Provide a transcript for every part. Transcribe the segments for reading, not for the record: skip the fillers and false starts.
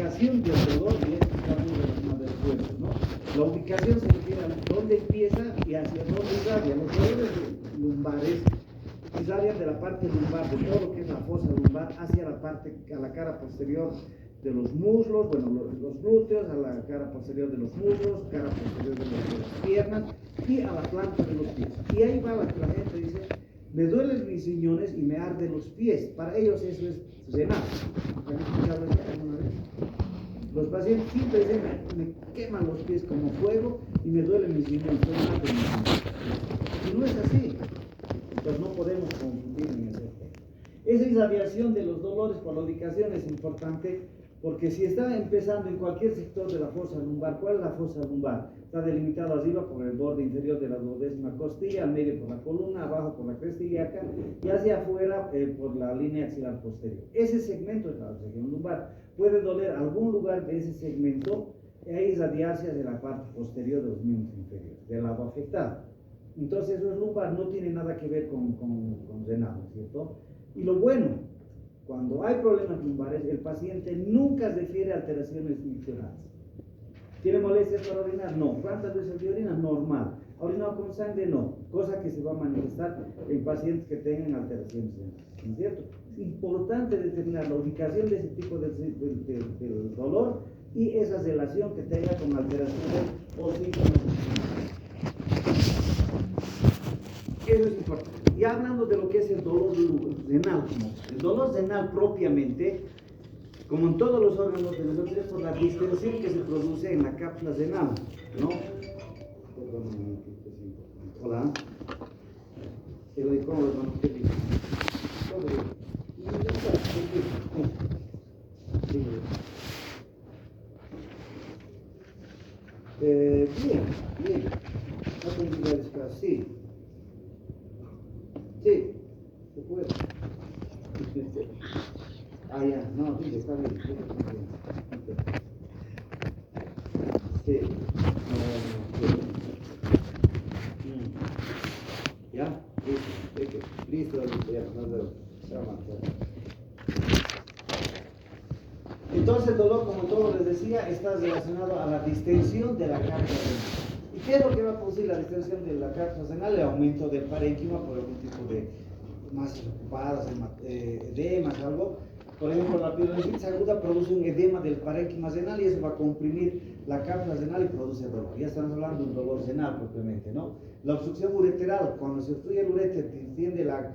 ubicación del dolor, y esto está muy relacionado al cuerpo, ¿no? La ubicación se refiere a dónde empieza y hacia dónde irradia. Los dolores lumbares irradian de la parte lumbar, de todo lo que es la fosa lumbar, hacia la parte, a la cara posterior de los muslos, bueno, los glúteos, a la cara posterior de los muslos, cara posterior de las piernas y a la planta de los pies. Y ahí va la que la gente dice, me duelen mis riñones y me arden los pies. Para ellos eso es renal. ¿Han escuchado eso alguna vez? Los pacientes siempre dicen, me queman los pies como fuego y me duelen mis riñones. Y no es así. Entonces no podemos confundir en ese tema. Esa irradiación de los dolores por la ubicación es importante, porque si está empezando en cualquier sector de la fosa lumbar, ¿cuál es la fosa lumbar? Está delimitado arriba por el borde inferior de la duodécima costilla, al medio por la columna, abajo por la cresta ilíaca y hacia afuera por la línea axilar posterior. Ese segmento es la región lumbar. Puede doler algún lugar de ese segmento e irradiarse hacia la parte posterior de los miembros inferiores, del lado afectado. Entonces eso es lumbar, no tiene nada que ver con renal, ¿no es cierto? Y lo bueno, cuando hay problemas lumbares, el paciente nunca refiere a alteraciones funcionales. ¿Tiene molestias para orinar? No. ¿Cuántas veces de orina? Normal. ¿Ha orinado con sangre? No. Cosa que se va a manifestar en pacientes que tengan alteraciones renales, ¿no es cierto? Es importante determinar la ubicación de ese tipo de dolor y esa relación que tenga con alteraciones o síntomas. Eso es importante. Ya hablando de lo que es el dolor renal, el dolor renal propiamente, como en todos los órganos de nosotros, es por la distensión que se produce en la cápsula renal, ¿no? Hola. ¿Cómo bien, bien. No tengo que descansar, sí. Sí, se puede. Ah, ya, no, sí, está bien. Sí. ¿Ya? Listo, ya, nos vemos. Entonces el dolor, como todos les decía, está relacionado a la distensión de la cápsula renal. ¿Y qué es lo que va a producir la distensión de la cápsula renal? El aumento del parénquima por algún tipo de masas ocupadas, edemas, algo. Por ejemplo, la pielonefritis aguda produce un edema del parénquima renal y eso va a comprimir la cápsula renal y produce dolor. Ya estamos hablando de un dolor renal propiamente, ¿no? La obstrucción ureteral, cuando se obstruye el uréter, tiende las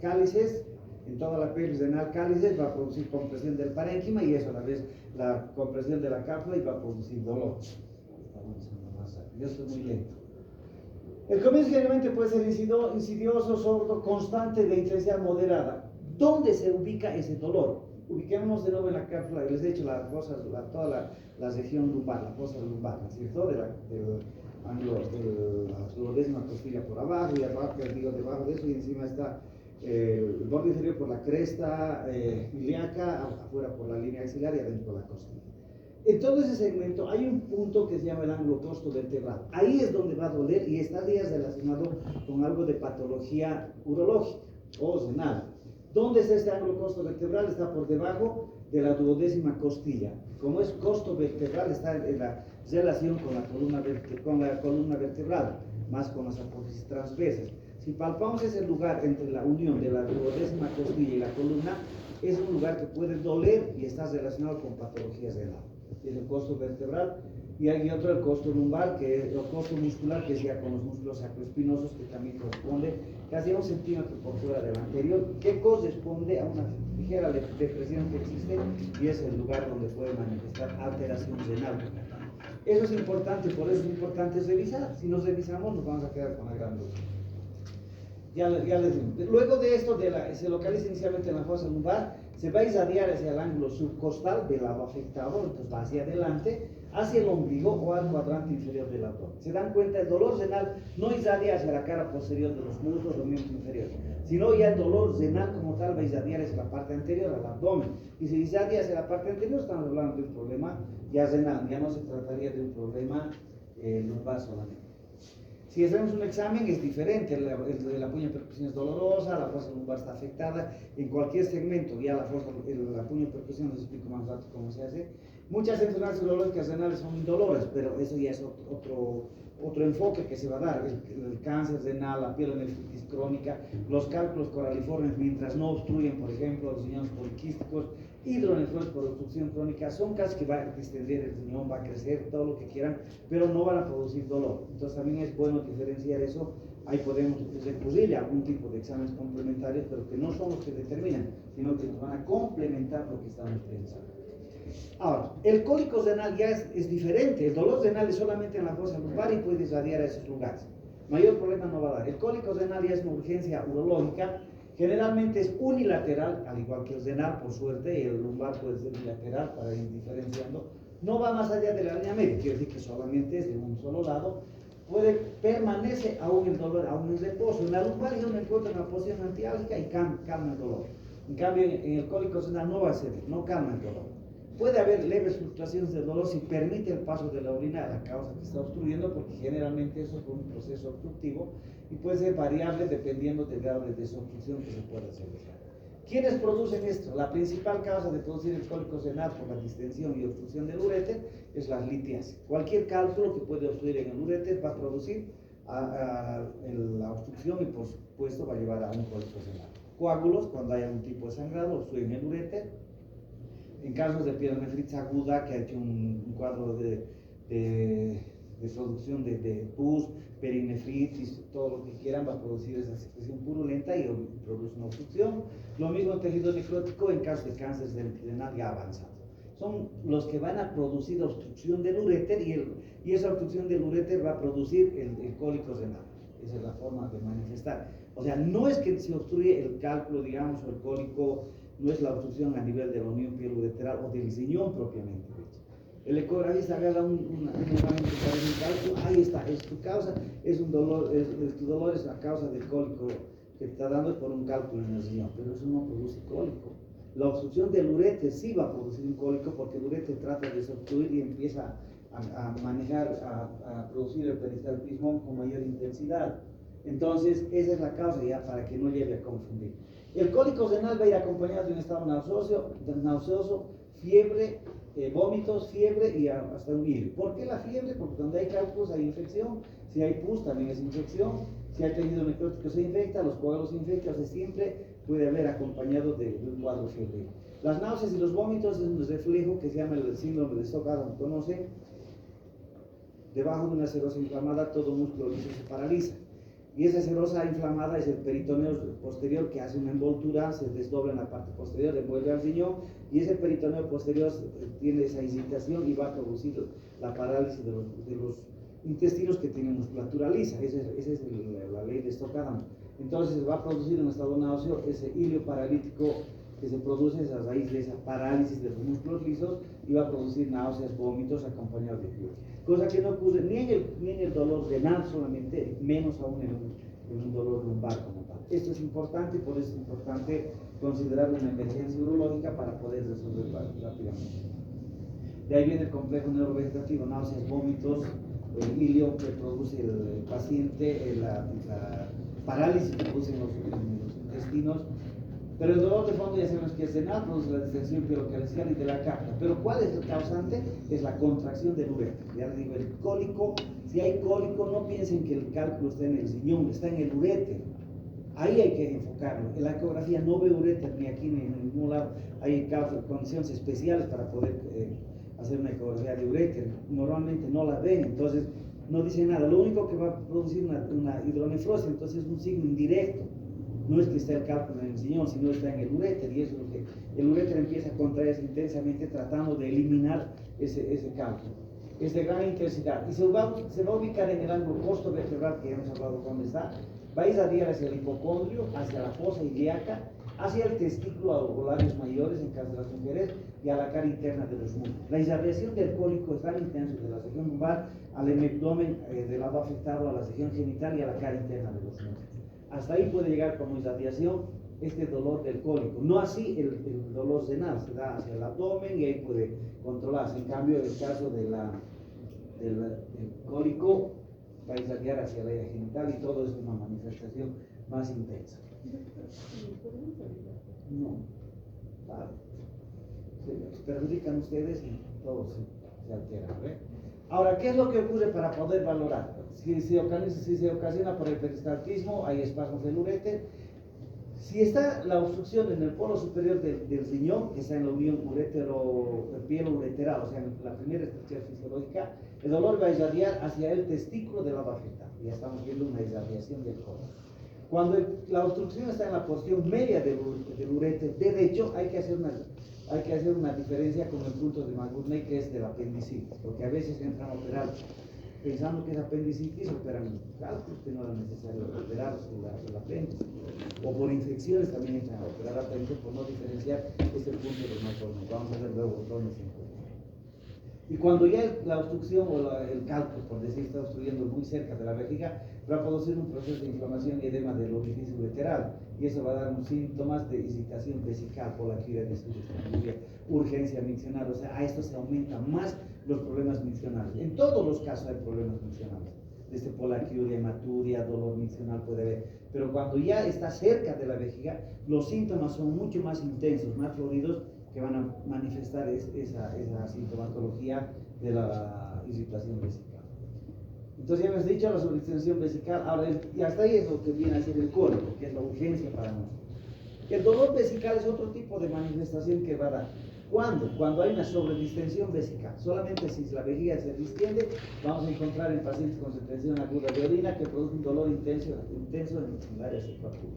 cálices, en toda la pelvis renal cálices, va a producir compresión del parénquima y eso a la vez la compresión de la cápsula y va a producir dolor. Yo estoy muy lento. El comienzo generalmente puede ser insidioso, sordo, constante, de intensidad moderada. ¿Dónde se ubica ese dolor? Ubiquémonos de nuevo en la cápsula, les he dicho toda la región lumbar, la fosa lumbar, ¿no es cierto? Del ángulo de la duodécima costilla por abajo y abajo, digo, debajo de eso, y encima está el borde inferior por la cresta ilíaca, afuera por la línea axilar y adentro por la costilla. En todo ese segmento hay un punto que se llama el ángulo costovertebral. Ahí es donde va a doler y está relacionado con algo de patología urológica o renal. ¿Dónde está este ángulo costovertebral? Está por debajo de la duodécima costilla. Como es costovertebral, está en la relación con la columna vertebral, más con las apófisis transversas. Si palpamos ese lugar entre la unión de la duodécima costilla y la columna, es un lugar que puede doler y está relacionado con patologías renal. Es el costo vertebral, y hay otro, el costo lumbar, que es el costo muscular, que es ya con los músculos sacroespinosos, que también corresponde casi a 1 centímetro por fuera del anterior, que corresponde a una ligera depresión que existe y es el lugar donde puede manifestar alteración renal. Eso es importante, por eso es importante revisar. Si nos revisamos, nos vamos a quedar con la gran duda. Ya les digo. Luego de esto, se localiza inicialmente en la fosa lumbar, se va a irradiar hacia el ángulo subcostal del lado afectado, entonces va hacia adelante, hacia el ombligo o al cuadrante inferior del abdomen. Se dan cuenta, el dolor renal no irradia hacia la cara posterior de los muslos o miembros inferiores, sino ya el dolor renal como tal va a irradiar hacia la parte anterior, al abdomen. Y si irradia hacia la parte anterior, estamos hablando de un problema ya renal, ya no se trataría de un problema lumbar solamente. Si hacemos un examen es diferente, la puño de percusión es dolorosa, la fosa lumbar está afectada, en cualquier segmento, ya la puño de percusión, les explico más rato cómo se hace. Muchas enfermedades urológicas renales son indoloras, pero eso ya es otro enfoque que se va a dar, el cáncer renal, la pielonefritis crónica, los cálculos coraliformes, mientras no obstruyen, por ejemplo, los riñones poliquísticos, hidronefrosis por obstrucción crónica, son casos que va a distender el riñón, va a crecer, todo lo que quieran, pero no van a producir dolor. Entonces también es bueno diferenciar eso. Ahí podemos recurrir a algún tipo de exámenes complementarios, pero que no son los que determinan, sino que nos van a complementar lo que estamos pensando. Ahora, el cólico renal ya es diferente. El dolor renal es solamente en la fosa lumbar y puede irradiar a esos lugares. Mayor problema no va a dar. El cólico renal ya es una urgencia urológica. Generalmente es unilateral, al igual que el renal, por suerte. El lumbar puede ser bilateral para ir diferenciando. No va más allá de la línea media, quiere decir que solamente es de un solo lado. Permanece aún el dolor, aún en reposo. En la lumbar yo me encuentro en una posición antiálgica y calma el dolor. En cambio, en el cólico renal no va a ser, no calma el dolor. Puede haber leves fluctuaciones de dolor si permite el paso de la orina a la causa que está obstruyendo, porque generalmente eso es un proceso obstructivo y puede ser variable dependiendo del grado de desobstrucción que se pueda hacer. ¿Quiénes producen esto? La principal causa de producir el cólico renal por la distensión y obstrucción del uréter es la litiasis. Cualquier cálculo que puede obstruir en el uréter va a producir la obstrucción y por supuesto va a llevar a un cólico renal. Coágulos, cuando hay algún tipo de sangrado, obstruyen el uréter. En casos de pielonefritis aguda, que ha hecho un cuadro de producción de pus, perinefritis, todo lo que quieran, va a producir esa secreción purulenta y produce una obstrucción. Lo mismo tejido necrótico en caso de cáncer renal ya avanzado. Son los que van a producir obstrucción del uréter y esa obstrucción del uréter va a producir el cólico renal. Esa es la forma de manifestar. O sea, no es que se obstruye el cálculo, digamos, o el cólico, no es la obstrucción a nivel de la unión piel-ureteral o del riñón propiamente dicho. El ecografista agarra un herramienta para un cálculo, ahí está, es tu causa, es un dolor, tu dolor es la causa del cólico que te está dando por un cálculo en el riñón, pero eso no produce cólico. La obstrucción del uréter sí va a producir un cólico porque el uréter trata de desobstruir y empieza a manejar, a producir el peristaltismo con mayor intensidad. Entonces, esa es la causa ya para que no lleve a confundir. El cólico renal va a ir acompañado de un estado nauseoso, fiebre, vómitos, fiebre y hasta un hilio. ¿Por qué la fiebre? Porque donde hay cálculos hay infección, si hay pus también es infección, si hay tejido necrótico se infecta, los coágulos se infectan, o sea, siempre puede haber acompañado de un cuadro febril. Las náuseas y los vómitos es un reflejo que se llama el síndrome de Stockholm, ¿conoce? Debajo de una cirrosis inflamada todo músculo liso se paraliza. Y esa serosa inflamada es el peritoneo posterior que hace una envoltura, se desdobla en la parte posterior, envuelve al riñón y ese peritoneo posterior tiene esa irritación y va a producir la parálisis de los intestinos que tienen musculatura lisa. Esa es la ley de Stockholm. Entonces va a producir un estado náuseo, ese hilio paralítico que se produce a raíz de esa parálisis de los músculos lisos y va a producir náuseas, vómitos acompañados de fiebre. Cosa que no ocurre ni en el dolor renal solamente, menos aún en un dolor lumbar como tal. Esto es importante y por eso es importante considerar una emergencia urológica para poder resolver rápidamente. De ahí viene el complejo neurovegetativo, náuseas, vómitos, el hilio que produce el paciente, la parálisis que produce en los intestinos. Pero el dolor de fondo ya sabemos que es renal, produce la distensión pielocalcial y de la cápsula. Pero ¿cuál es el causante? Es la contracción del uréter. Ya les digo, el cólico, si hay cólico, no piensen que el cálculo está en el riñón, está en el uréter. Ahí hay que enfocarlo. En la ecografía no ve uréter ni aquí ni en ningún lado. Hay condiciones especiales para poder hacer una ecografía de uréter. Normalmente no la ven, entonces no dice nada. Lo único que va a producir una hidronefrosis, entonces es un signo indirecto. No es que esté el cálculo en el riñón, sino está en el uréter, y eso es lo que el uréter empieza a contraerse intensamente tratando de eliminar ese cálculo. Es de gran intensidad y se va a ubicar en el ángulo costo-vertebral que ya hemos hablado dónde está. Va a irradiar hacia el hipocondrio, hacia la fosa ilíaca, hacia el testículo a ovarios mayores en caso de las mujeres y a la cara interna de los músculos. La irradiación del cólico es tan intensa de la región lumbar al abdomen del lado afectado, a la región genital y a la cara interna de los músculos. Hasta ahí puede llegar como irradiación este dolor del cólico. No así el dolor renal, se da hacia el abdomen y ahí puede controlarse. En cambio, el caso del cólico va a irradiar hacia el área genital y todo es una manifestación más intensa. No, claro. Se perjudican ustedes y todo se altera. ¿Ve? Ahora, ¿qué es lo que ocurre para poder valorar? Si se ocasiona por el peristaltismo, hay espasmos del uréter. Si está la obstrucción en el polo superior del riñón, que está en la unión pielo-ureteral, o sea, en la primera estructura fisiológica, el dolor va a irradiar hacia el testículo del lado afectado. Ya estamos viendo una irradiación del colon. Cuando la obstrucción está en la porción media del uréter derecho, hay que hacer una diferencia con el punto de Magurney, que es del apendicitis, porque a veces entran a operar pensando que es apendicitis, operan cálculos que no era necesario operar el apéndice, o por infecciones también entran a operar apéndice por no diferenciar este punto de Magurney. Vamos a ver luego dónde se encuentra. Y cuando ya la obstrucción o el cálculo, por decir, está obstruyendo muy cerca de la vejiga, va a producir un proceso de inflamación y edema del orificio ureteral, y eso va a dar unos síntomas de irritación vesical, polaquiuria, disfunción, urgencia miccional. O sea, a esto se aumentan más los problemas miccionales. En todos los casos hay problemas miccionales, desde polaquiuria, hematuria, dolor miccional puede haber, pero cuando ya está cerca de la vejiga, los síntomas son mucho más intensos, más floridos, que van a manifestar esa sintomatología de la irritación vesical. Entonces ya hemos dicho la sobreextensión vesical. Ahora, y hasta ahí es lo que viene a ser el cólico, que es la urgencia para nosotros. El dolor vesical es otro tipo de manifestación que va a dar. ¿Cuándo? Cuando hay una sobredistensión vesical. Solamente si la vejiga se distiende, vamos a encontrar en pacientes con retención aguda de orina que produce un dolor intenso en el área subcutánea.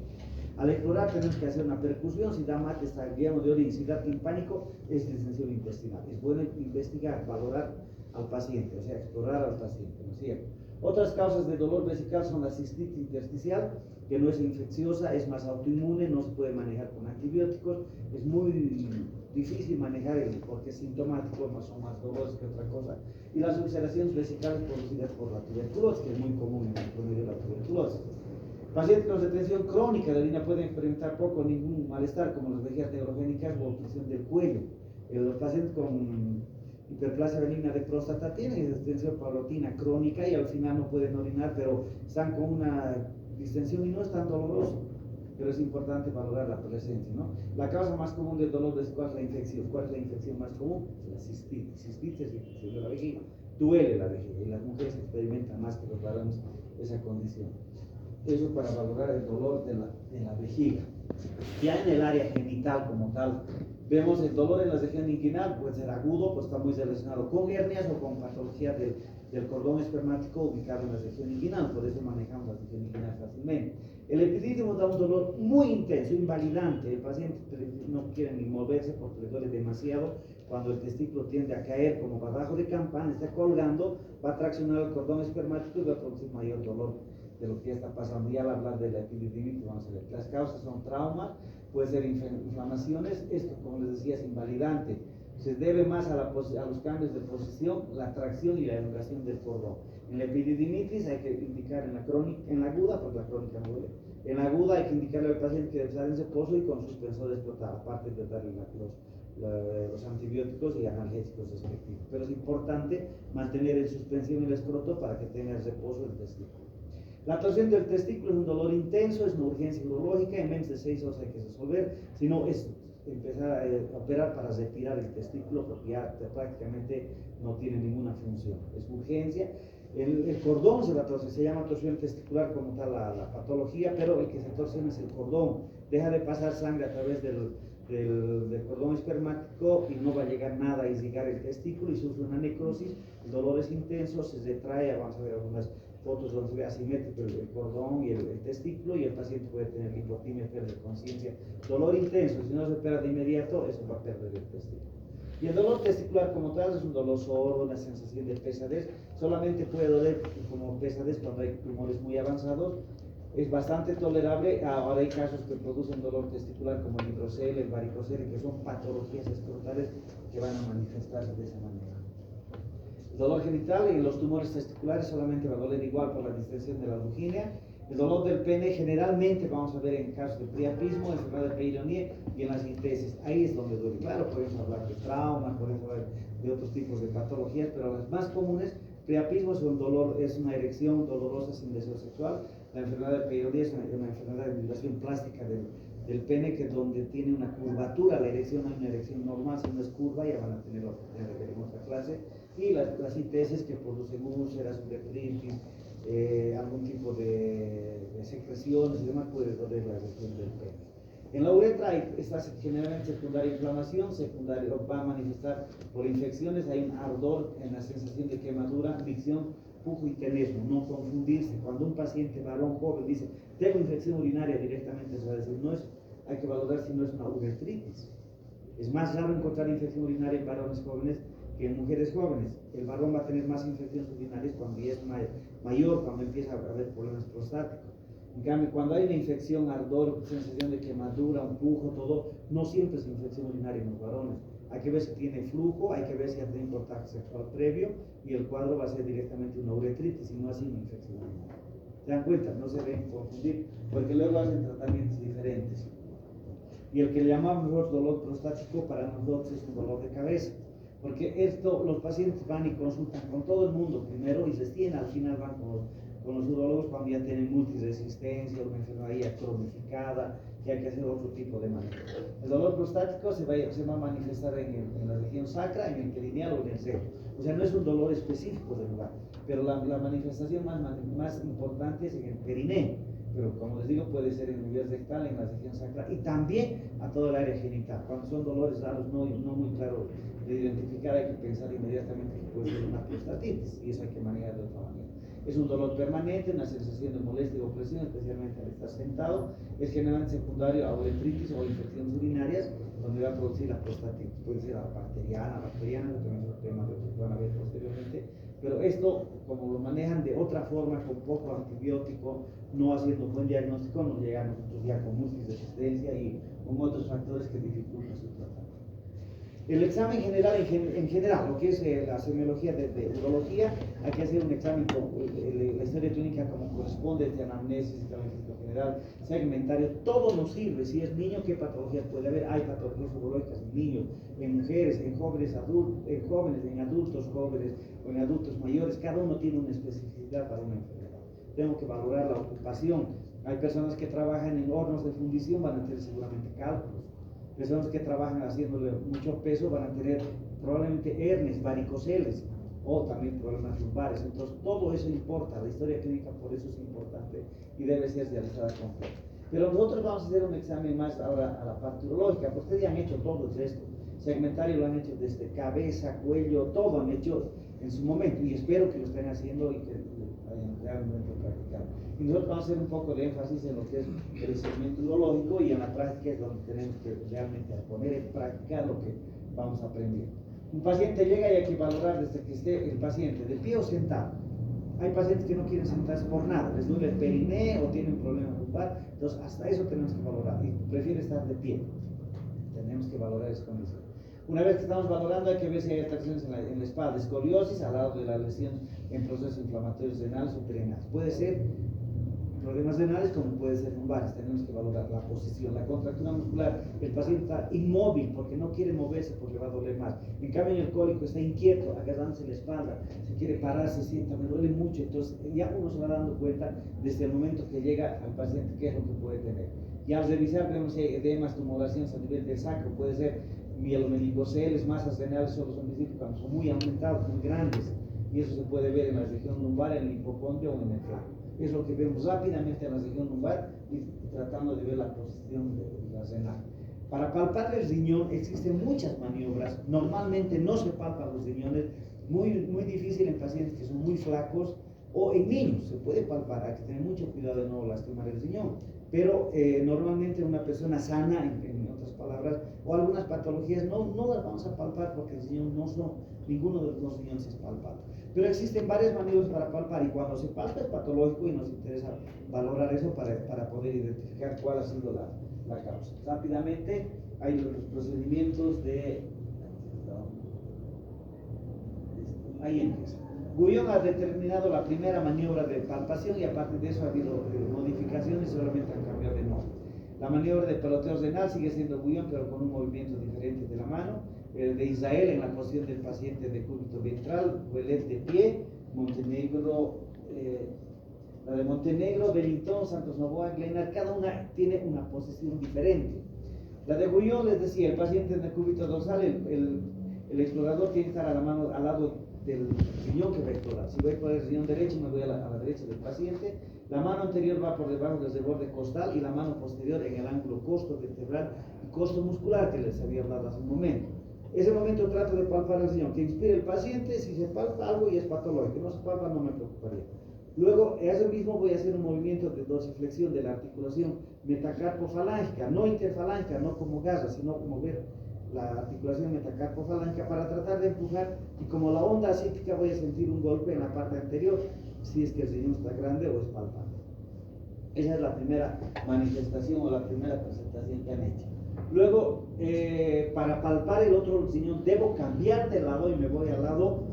Al explorar tenemos que hacer una percusión. Si da mate, está guiado de orina. Si da timpánico, es distensión intestinal. Es bueno investigar, valorar al paciente, o sea, explorar al paciente, ¿no es cierto? Otras causas de dolor vesical son la cistitis intersticial, que no es infecciosa, es más autoinmune, no se puede manejar con antibióticos, es muy difícil manejar porque es sintomático, son más dolores que otra cosa. Y las ulceraciones vesicales producidas por la tuberculosis, que es muy común en el promedio de la tuberculosis. Pacientes con retención crónica de orina pueden experimentar poco o ningún malestar, como las vejigas neurogénicas o obstrucción del cuello. Los pacientes con hiperplasia benigna de próstata tienen distensión paulatina crónica y al final no pueden orinar, pero están con una distensión y no es tan doloroso, pero es importante valorar la presencia, ¿no? La causa más común del dolor vesical es la infección. ¿Cuál es la infección más común? La cistitis. Cistitis es infección de la vejiga, duele la vejiga y las mujeres experimentan más que los varones esa condición. Eso para valorar el dolor de la vejiga. Ya en el área genital como tal, vemos el dolor en la región inguinal, puede ser agudo, pues está muy relacionado con hernias o con patología del cordón espermático ubicado en la región inguinal, por eso manejamos la región inguinal fácilmente. El epidídimo da un dolor muy intenso, invalidante, el paciente no quiere ni moverse porque le duele demasiado. Cuando el testículo tiende a caer como badajo de campana, está colgando, va a traccionar el cordón espermático y va a producir mayor dolor de lo que ya está pasando. Ya al hablar de la epididimitis vamos a ver. Las causas son traumas, puede ser inflamaciones. Esto, como les decía, es invalidante. Se debe más a los cambios de posición, la tracción y la elongación del cordón. En la epididimitis hay que indicar en la aguda, porque la crónica no duele. En la aguda hay que indicarle al paciente que debe estar en reposo y con suspensores total, aparte de darle los antibióticos y analgésicos respectivos. Pero es importante mantener en suspensión el escroto para que tenga el reposo del testículo. La torsión del testículo es un dolor intenso, es una urgencia urológica, en menos de 6 horas hay que resolver, si no es empezar a operar para retirar el testículo porque ya prácticamente no tiene ninguna función, es urgencia. El cordón se llama torsión testicular como tal la patología, pero el que se torsiona es el cordón, deja de pasar sangre a través del cordón espermático y no va a llegar nada a irrigar el testículo y sufre una necrosis, el dolor es intenso, se retrae, vamos a ver algunas fotos donde se ve asimétrico el cordón y el testículo y el paciente puede tener hipotimia, pérdida de conciencia, dolor intenso. Si no se opera de inmediato, eso va a perder el testículo. Y el dolor testicular como tal es un dolor sordo, una sensación de pesadez, solamente puede doler como pesadez cuando hay tumores muy avanzados, es bastante tolerable. Ahora hay casos que producen dolor testicular como el hidrocele, el varicocele, que son patologías escrotales que van a manifestarse de esa manera. El dolor genital y los tumores testiculares solamente va a doler igual por la distensión de la lujínia. El dolor del pene generalmente vamos a ver en casos de priapismo, enfermedad de Peyronie y en las ITS. Ahí es donde duele. Claro, podemos hablar de traumas, podemos hablar de otros tipos de patologías, pero las más comunes Priapismo es un dolor, es una erección dolorosa sin deseo sexual. La enfermedad de PID es una enfermedad de vibración plástica del pene, que donde tiene una curvatura, la erección hay una erección normal, si no es curva ya van a tener en otra clase. Y las ITS que producen úlceras, uretritis, algún tipo de secreciones y demás, puede doler la región del pene. En la uretra está generalmente secundaria inflamación, secundaria va a manifestar por infecciones, hay un ardor en la sensación de quemadura, micción, pujo y tenesmo. No confundirse. Cuando un paciente varón joven dice, tengo infección urinaria, directamente se va a decir, no es, hay que valorar si no es una uretritis. Es más raro encontrar infección urinaria en varones jóvenes que en mujeres jóvenes. El varón va a tener más infecciones urinarias cuando ya es mayor, cuando empieza a haber problemas prostáticos. En cambio, cuando hay una infección, ardor, sensación de quemadura, un pujo, todo, no siempre es infección urinaria en los varones. Hay que ver si tiene flujo, hay que ver si ha tenido contacto sexual previo, y el cuadro va a ser directamente una uretritis y no así una infección urinaria. ¿Se dan cuenta? No se deben confundir, porque luego hacen tratamientos diferentes. Y el que le llamamos dolor prostático para nosotros es un dolor de cabeza. Porque esto, los pacientes van y consultan con todo el mundo primero y recién al final van con los urólogos cuando ya tienen multiresistencia, una enfermedad ya cronificada, que hay que hacer otro tipo de manejo. El dolor prostático se va a manifestar en la región sacra, en el perineal o en el seno. O sea, no es un dolor específico del lugar, pero la manifestación más importante es en el perineo. Pero como les digo, puede ser en el nivel rectal, en la región sacra y también a todo el área genital. Cuando son dolores raros, no muy claro de identificar, hay que pensar inmediatamente que puede ser una prostatitis, y eso hay que manejar de otra manera. Es un dolor permanente, una sensación de molestia y opresión, especialmente al estar sentado. Es generalmente secundario a uretritis o infecciones urinarias, donde va a producir la prostatitis. Puede ser bacteriana, que también es un tema que van a ver posteriormente. Pero esto, como lo manejan de otra forma, con poco antibiótico, no haciendo buen diagnóstico, nos llega a nosotros ya con multiresistencia y con otros factores que dificultan su tratamiento. El examen general, en general, lo que es la semiología de urología, hay que hacer un examen con la historia clínica como corresponde, de anamnesis, examen físico general, segmentario, todo nos sirve. Si es niño, ¿qué patologías puede haber? Hay patologías urológicas en niños, en mujeres, en jóvenes, en adultos jóvenes o en adultos mayores. Cada uno tiene una especificidad para una enfermedad. Tenemos que valorar la ocupación. Hay personas que trabajan en hornos de fundición, van a tener seguramente cálculos. Personas que trabajan haciéndole mucho peso van a tener probablemente hernias, varicoceles o también problemas lumbares. Entonces todo eso importa, la historia clínica por eso es importante y debe ser realizada completa. Pero nosotros vamos a hacer un examen más ahora a la parte urológica, porque ustedes ya han hecho todo esto. Segmentario lo han hecho desde cabeza, cuello, todo han hecho en su momento, y espero que lo estén haciendo y que hayan realmente practicado. Y nosotros vamos a hacer un poco de énfasis en lo que es el segmento urológico, y en la práctica es donde tenemos que realmente poner en práctica lo que vamos aprendiendo. Un paciente llega y hay que valorar desde que esté el paciente de pie o sentado. Hay pacientes que no quieren sentarse por nada, les duele el perineo o tienen problemas lumbar, entonces hasta eso tenemos que valorar, y prefiere estar de pie. Tenemos que valorar esa condición. Una vez que estamos valorando, hay que ver si hay alteraciones en la espalda, escoliosis al lado de la lesión en procesos inflamatorios renales o perineales. Puede ser problemas renales como puede ser lumbares. Tenemos que valorar la posición, la contractura muscular. El paciente está inmóvil porque no quiere moverse porque va a doler más. En cambio, en el cólico está inquieto, agarrándose la espalda, si quiere parar, se sienta, me duele mucho. Entonces ya uno se va dando cuenta desde el momento que llega al paciente qué es lo que puede tener. Y al revisar vemos si hay edemas, tumoraciones a nivel del sacro, puede ser mielomenicoceles, masas renales, solo son visibles cuando son muy aumentados, muy grandes, y eso se puede ver en la región lumbar, en el hipocondrio o en el flanco. Es lo que vemos rápidamente en la región lumbar y tratando de ver la posición de la renal. Para palpar el riñón existen muchas maniobras. Normalmente no se palpan los riñones, muy difícil en pacientes que son muy flacos o en niños. Se puede palpar, hay que tener mucho cuidado de no lastimar el riñón. Pero normalmente una persona sana, en otras palabras, o algunas patologías no las vamos a palpar porque el riñón ninguno de los dos riñones es palpable. Pero existen varias maniobras para palpar, y cuando se palpa es patológico y nos interesa valorar eso para poder identificar cuál ha sido la causa. Rápidamente hay los procedimientos ahí empieza. Guyon ha determinado la primera maniobra de palpación, y a partir de eso ha habido modificaciones, solamente han cambiado de nombre. La maniobra de peloteo renal sigue siendo Guyon, pero con un movimiento diferente de la mano. de Israel en la posición del paciente de cúbito ventral, Ouellet de pie, Montenegro, la de Montenegro, Wellington, Santos Novoa, Glenard, cada una tiene una posición diferente. La de Guyon, les decía, el paciente en el cúbito dorsal, el explorador tiene que estar a la mano, al lado del riñón que va a explorar. Si voy por el riñón derecho, me voy a la derecha del paciente. La mano anterior va por debajo del borde costal y la mano posterior en el ángulo costo vertebral y costo muscular que les había hablado hace un momento. Ese momento trato de palpar el riñón, que inspire el paciente. Si se palpa algo y es patológico, no se palpa, no me preocuparía. Luego, a eso mismo voy a hacer un movimiento de dorsiflexión de la articulación metacarpofalángica, no interfalángica, no como garra, sino mover la articulación metacarpofalángica para tratar de empujar, y como la onda ascítica voy a sentir un golpe en la parte anterior, si es que el riñón está grande o es palpable. Esa es la primera manifestación o la primera presentación que han hecho. Luego, para palpar el otro riñón, debo cambiar de lado y me voy al lado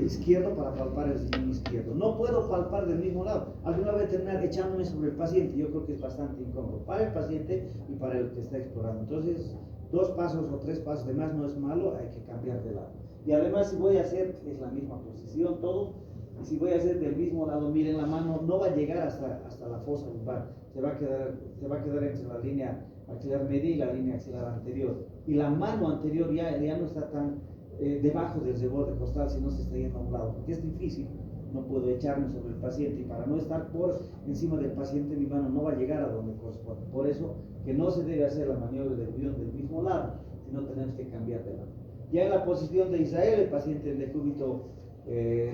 izquierdo para palpar el riñón izquierdo. No puedo palpar del mismo lado. Alguna vez terminar echándome sobre el paciente. Yo creo que es bastante incómodo para el paciente y para el que está explorando. Entonces, 2 pasos o 3 pasos de más no es malo, hay que cambiar de lado. Y además, si voy a hacer, es la misma posición, todo. Y si voy a hacer del mismo lado, miren, la mano no va a llegar hasta la fosa lumbar. Se va a quedar entre la línea axilar media y la línea axilar anterior. Y la mano anterior ya no está tan debajo del reborde costal, si no se está yendo a un lado, porque es difícil. No puedo echarme sobre el paciente, y para no estar por encima del paciente, mi mano no va a llegar a donde corresponde. Por eso que no se debe hacer la maniobra de Guyon del mismo lado, sino tenemos que cambiar de lado. Ya en la posición de Israel, el paciente en decúbito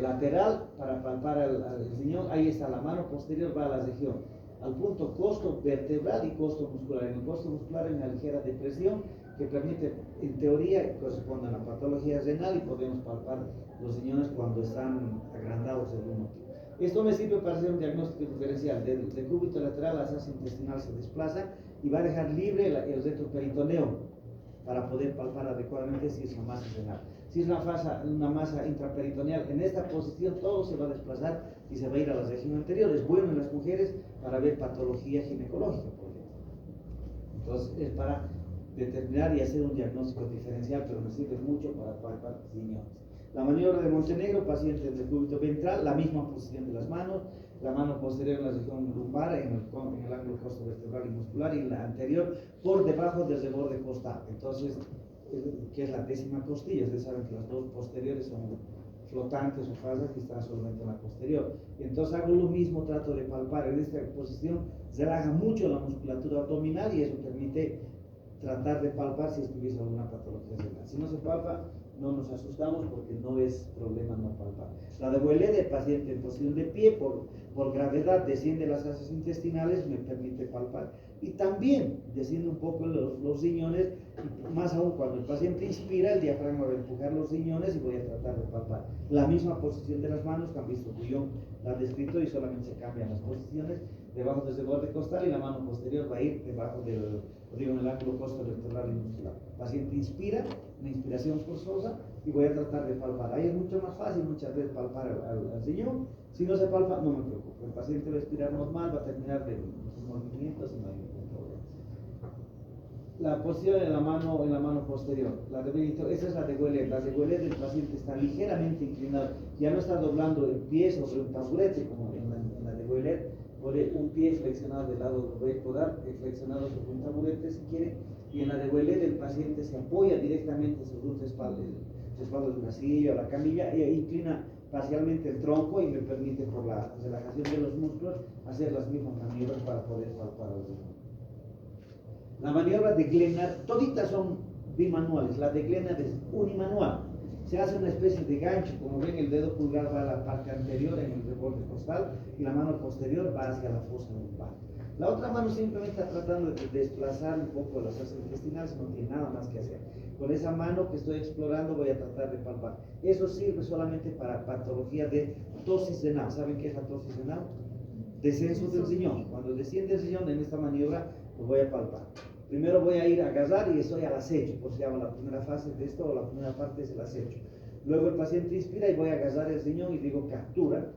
lateral, para palpar al riñón, ahí está la mano posterior, va a la región, al punto costo vertebral y costo muscular. En el costo muscular hay una ligera depresión que permite, en teoría, corresponde a la patología renal, y podemos palpar los riñones cuando están agrandados de algún motivo. Esto me sirve para hacer un diagnóstico diferencial. Del decúbito lateral, la fascia intestinal se desplaza y va a dejar libre el retroperitoneo para poder palpar adecuadamente si es una masa renal. Si es una masa intraperitoneal, en esta posición todo se va a desplazar y se va a ir a la región anterior. Es bueno en las mujeres para ver patología ginecológica, por ejemplo. Entonces, es para determinar y hacer un diagnóstico diferencial, pero me sirve mucho para palpar riñones. La maniobra de Montenegro, paciente del decúbito ventral, la misma posición de las manos, la mano posterior en la región lumbar, en el ángulo costo vertebral y muscular, y la anterior por debajo del reborde costal. Entonces, que es la 10ª costilla. Ustedes saben que las 2 posteriores son flotantes o falsas, que están solamente en la posterior. Entonces hago lo mismo, trato de palpar. En esta posición relaja mucho la musculatura abdominal, y eso permite tratar de palpar si estuviese alguna patología renal. Si no se palpa, no nos asustamos, porque no es problema no palpar. La de Ouellet, el paciente en posición de pie, por gravedad desciende las fascias intestinales, me permite palpar. Y también desciende un poco los riñones, y más aún cuando el paciente inspira, el diafragma va a empujar los riñones y voy a tratar de palpar. La misma posición de las manos, que han visto Guyon la ha descrito, y solamente se cambian las posiciones. Debajo del borde costal, y la mano posterior va a ir debajo en el ángulo costo vertebral y muscular. El paciente inspira, una inspiración forzosa, y voy a tratar de palpar. Ahí es mucho más fácil muchas veces palpar al riñón. Si no se palpa, no me preocupo. El paciente va a expirar normal, va a terminar de sus movimientos y no hay ningún problema. La posición en la mano posterior, esa es la de Ouellet. La de Ouellet, el paciente está ligeramente inclinado, ya no está doblando el pie sobre un taburete como en la de Ouellet. Pone un pie flexionado del lado del voy a podar, flexionado sobre un taburete si quiere, y en la de Ouellet el paciente se apoya directamente sobre un respaldo de una silla o la camilla, e inclina parcialmente el tronco, y me permite, por la relajación de los músculos, hacer las mismas maniobras para poder palpar al riñón. La maniobra de Glenard, toditas son bimanuales. La de Glenard es unimanual. Se hace una especie de gancho, como ven, el dedo pulgar va a la parte anterior en el reborde costal, y la mano posterior va hacia la fosa lumbar. La otra mano simplemente está tratando de desplazar un poco las fascias intestinales, no tiene nada más que hacer. Con esa mano que estoy explorando voy a tratar de palpar. Eso sirve solamente para patología de ptosis renal. ¿Saben qué es la ptosis renal? Descenso del riñón. Cuando desciende el riñón, en esta maniobra lo voy a palpar. Primero voy a ir a agarrar, y estoy al acecho, por si llama la primera fase de esto, o la primera parte es el acecho. Luego el paciente inspira y voy a agarrar el riñón y digo captura.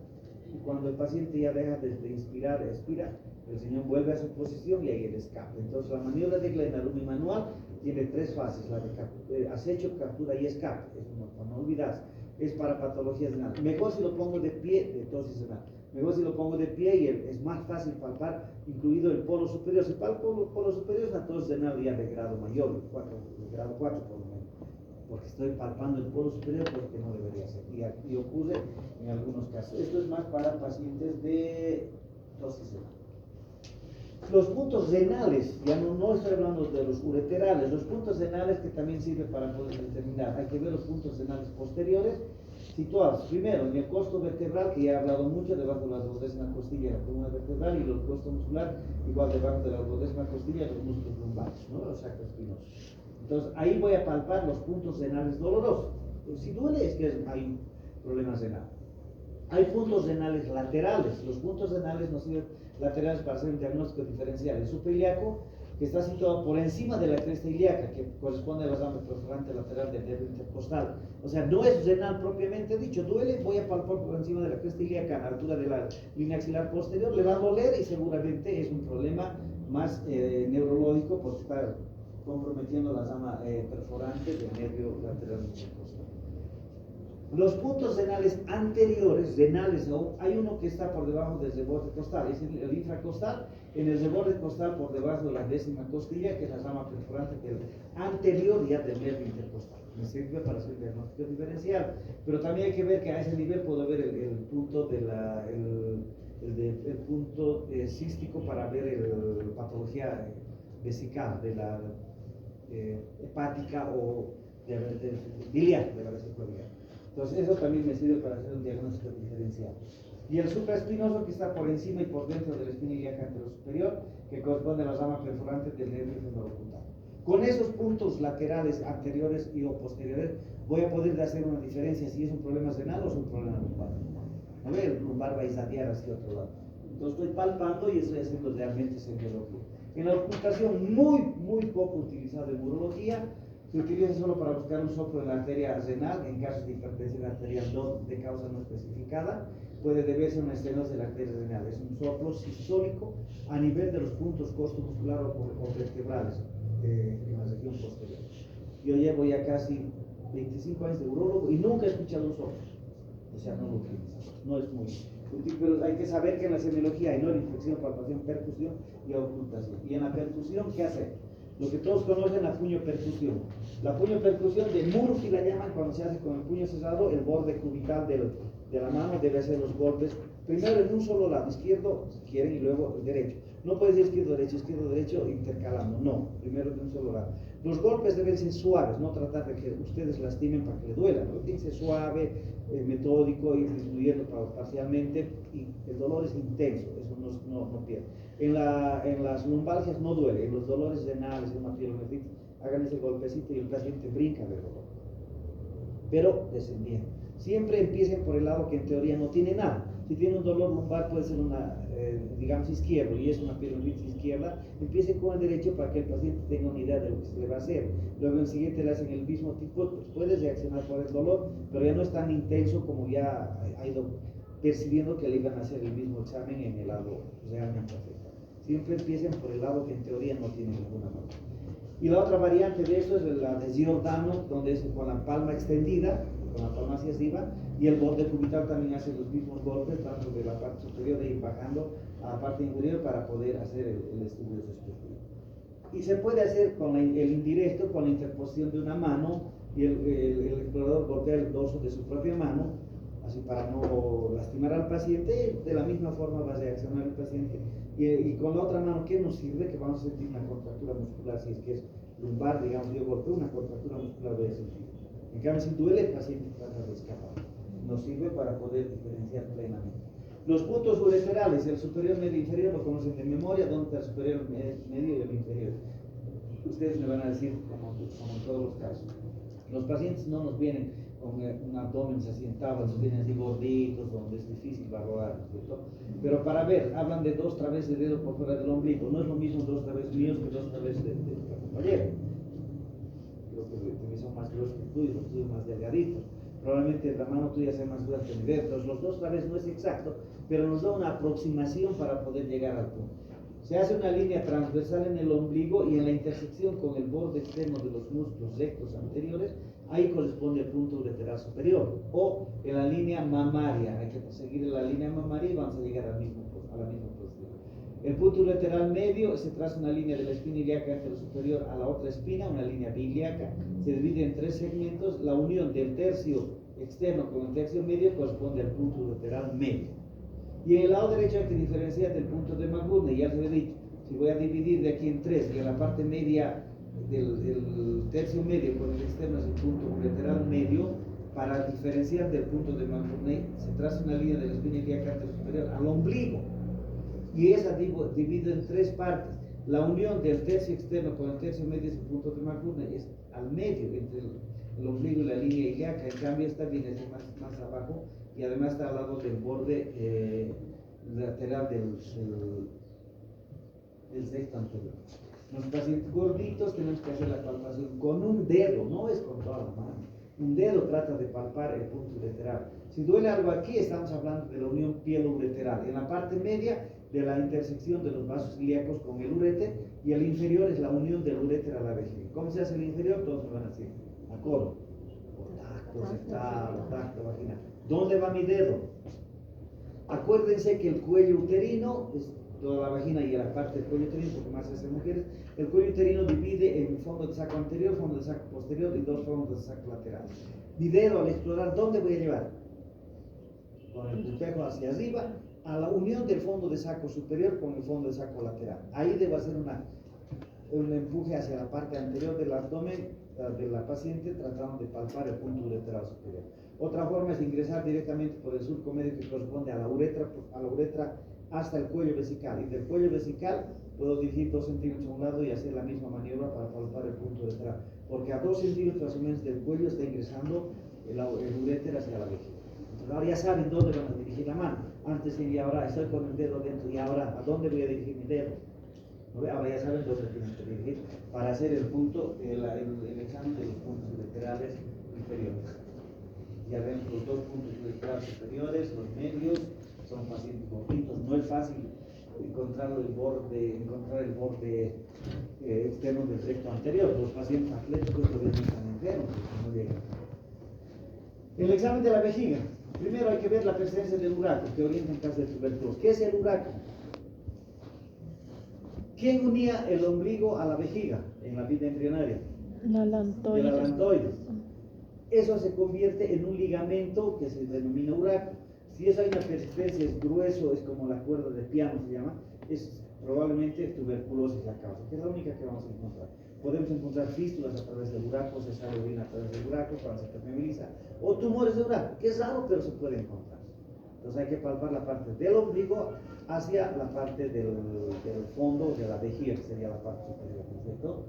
Y cuando el paciente ya deja de inspirar, expira, El riñón vuelve a su posición y ahí el escape. Entonces la maniobra de Glenn manual tiene tres fases, la de acecho, captura y escape. Eso no, para no olvidarse. Es para patologías renales. Mejor si lo pongo de pie, de tosis renal. Mejor si lo pongo de pie y es más fácil palpar, incluido el polo superior. Si palpo el polo superior es una tosis renal ya de grado mayor, de grado 4 por lo menos. Porque estoy palpando el polo superior porque no debería ser. Y ocurre en algunos casos. Esto es más para pacientes de tosis renal. Los puntos renales, ya no estoy hablando de los ureterales, los puntos renales que también sirven para poder determinar. Hay que ver los puntos renales posteriores situados primero en el costo vertebral, que ya he hablado mucho, debajo de la duodécima costilla, la columna vertebral, y el costo muscular, igual debajo de la duodécima costilla, los músculos lumbares, ¿no? Los sacroespinosos. Entonces ahí voy a palpar los puntos renales dolorosos. Si duele es que hay problemas renales. Hay puntos renales laterales. Los puntos renales nos sirven laterales para hacer un diagnóstico diferencial. El suprailíaco, que está situado por encima de la cresta ilíaca, que corresponde a la rama perforante lateral del nervio intercostal. O sea, no es renal propiamente dicho. Duele, voy a palpar por encima de la cresta ilíaca, a la altura de la línea axilar posterior, le va a doler y seguramente es un problema más neurológico porque está comprometiendo la rama perforante del nervio lateral intercostal. Los puntos renales anteriores, renales aún, hay uno que está por debajo del reborde costal, es el infracostal, en el reborde costal por debajo de la décima costilla, que es la rama perforante del anterior ya del nervio intercostal. Me sirve para hacer el diagnóstico diferencial, pero también hay que ver que a ese nivel puedo ver el punto de el punto cístico para ver la patología vesical, de la hepática o de biliar, de la vesícula biliar. Entonces eso también me sirve para hacer un diagnóstico diferencial. Y el supraespinoso, que está por encima y por dentro de la espina ilíaca anterosuperior, que corresponde a la rama perforante del nervio femoropuntal. Con esos puntos laterales, anteriores y o posteriores, voy a poder hacer una diferencia si es un problema renal o es un problema lumbar. A ver, el lumbar va a irradiar hacia otro lado. Entonces estoy palpando y estoy haciendo realmente semiología. En la ocultación, muy poco utilizado en urología, se utiliza solo para buscar un soplo en la arteria renal, en casos de hipertensión arterial de causa no especificada, puede deberse a una estenosis de la arteria renal. Es un soplo sistólico a nivel de los puntos costomuscular o vertebrales en la región posterior. Yo llevo ya casi 25 años de urólogo y nunca he escuchado un soplo. O sea, no lo utilizo. No es muy útil, pero hay que saber que en la semiología hay inflexión, palpación, percusión y ocultación. Y en la percusión, ¿qué hacer? Lo que todos conocen, la puño-percusión. La puño-percusión de Murphy la llaman cuando se hace con el puño cerrado, el borde cubital de la mano debe hacer los golpes, primero en un solo lado, izquierdo, si quieren, y luego el derecho. No puede ser izquierdo, derecho, intercalando, no, primero de un solo lado. Los golpes deben ser suaves, no tratar de que ustedes lastimen para que le duela, ¿no? Tiene que ser suave, metódico, ir disminuyendo parcialmente, y el dolor es intenso, eso no pierde. En las lumbalgias no duele, en los dolores renales, en una pielonefritis, hagan ese golpecito y el paciente brinca de dolor. Pero descendiendo. Siempre empiecen por el lado que en teoría no tiene nada. Si tiene un dolor lumbar puede ser digamos izquierdo, y es una pielonefritis izquierda, empiecen con el derecho para que el paciente tenga una idea de lo que se le va a hacer. Luego en el siguiente le hacen el mismo tipo, pues puede reaccionar por el dolor, pero ya no es tan intenso como ya ha ido percibiendo que le iban a hacer el mismo examen en el lado realmente afectado. Siempre empiecen por el lado que en teoría no tiene ninguna marca. Y la otra variante de esto es la de Giordano, donde es con la palma extendida, con la palma hacia arriba, y el borde cubital también hace los mismos golpes, tanto de la parte superior de ir bajando a la parte inferior para poder hacer el estudio respectivo. Y se puede hacer con el indirecto, con la interposición de una mano, y el explorador golpea el dorso de su propia mano, así para no lastimar al paciente. De la misma forma va a reaccionar el paciente, y con la otra mano, ¿qué nos sirve? Que vamos a sentir una contractura muscular, si es que es lumbar, digamos, yo golpeo una contractura muscular, voy a sentir. En cambio, si duele, el paciente trata de escapar. Nos sirve para poder diferenciar plenamente. Los puntos ureterales, el superior, medio, inferior, lo conocen de memoria, donde está el superior, medio y el inferior. Ustedes me van a decir, como en todos los casos. Los pacientes no nos vienen con un abdomen asentado, nos vienen así gorditos, donde es difícil valorar, ¿cierto? Pero para ver, hablan de 2 través de dedo por fuera del ombligo. No es lo mismo 2 través míos que 2 través de compañero. Creo que son más gruesos que tú y los tuyos más delgaditos. Probablemente la mano tuya sea más gruesa que mi dedo. Entonces los 2 través no es exacto, pero nos da una aproximación para poder llegar al punto. Se hace una línea transversal en el ombligo y en la intersección con el borde externo de los músculos rectos anteriores, ahí corresponde el punto ureteral superior. O en la línea mamaria, hay que seguir la línea mamaria y vamos a llegar a la misma posición. El punto ureteral medio se traza una línea de la espina ilíaca anterosuperior a la otra espina, una línea bilíaca, se divide en 3 segmentos. La unión del tercio externo con el tercio medio corresponde al punto ureteral medio. Y en el lado derecho hay que diferenciar del punto de McBurney, ya se he dicho, si voy a dividir de aquí en 3 y en la parte media del tercio medio con el externo es el punto ureteral medio, para diferenciar del punto de McBurney se traza una línea de la espina ilíaca anterosuperior al ombligo. Y esa divide en 3 partes. La unión del tercio externo con el tercio medio es el punto de McBurney, es al medio entre el ombligo y la línea ilíaca. En cambio esta viene más abajo y además está al lado del borde lateral del sexto anterior. Los pacientes gorditos tenemos que hacer la palpación con un dedo, no es con toda la mano. Un dedo trata de palpar el punto ureteral. Si duele algo aquí, estamos hablando de la unión pielo-ureteral. En la parte media, de la intersección de los vasos ilíacos con el uréter, y el inferior es la unión del uréter a la vejiga. ¿Cómo se hace el inferior? Todos me van a decir, a coro, tacto, rectal, tacto, vaginal. ¿Dónde va mi dedo? Acuérdense que el cuello uterino es toda la vagina y la parte del cuello uterino, porque más se hace mujeres. El cuello uterino divide en fondo de saco anterior, fondo de saco posterior y 2 fondos de saco lateral. Mi dedo al explorar, ¿dónde voy a llevar? Con el putejo hacia arriba, a la unión del fondo de saco superior con el fondo de saco lateral. Ahí debo hacer un empuje hacia la parte anterior del abdomen de la paciente, tratando de palpar el punto ureteral superior. Otra forma es ingresar directamente por el surco medio que corresponde a la uretra hasta el cuello vesical, y del cuello vesical puedo dirigir 2 centímetros a un lado y hacer la misma maniobra para palpar el punto ureteral, porque a 2 centímetros o menos del cuello está ingresando el uréter hacia la vejiga. Entonces ahora ya saben dónde van a dirigir la mano. Antes y ahora estoy con el dedo dentro, y ahora ¿a dónde voy a dirigir mi dedo? Ahora ya saben dónde tienen que dirigir para hacer el examen de los puntos ureterales inferiores. Ya ven los 2 puntos ureterales superiores, los medios, son pacientes gorditos. No es fácil encontrar el borde externo del recto anterior. Los pacientes atléticos todavía no están enfermos, no llegan. El examen de la vejiga. Primero hay que ver la presencia del uraco, que orienta en caso de tuberculosis. ¿Qué es el uraco? ¿Quién unía el ombligo a la vejiga en la vida embrionaria? El alantoides. El alantoides. Eso se convierte en un ligamento que se denomina uraco. Si eso hay una persistencia, es grueso, es como la cuerda de piano se llama, es probablemente tuberculosis la causa, que es la única que vamos a encontrar. Podemos encontrar fístulas a través del uraco, se sale orina a través del uraco cuando se permeabiliza, o tumores de uraco, que es raro pero se puede encontrar. Entonces hay que palpar la parte del ombligo hacia la parte del fondo de la vejiga, que sería la parte superior, ¿no es cierto?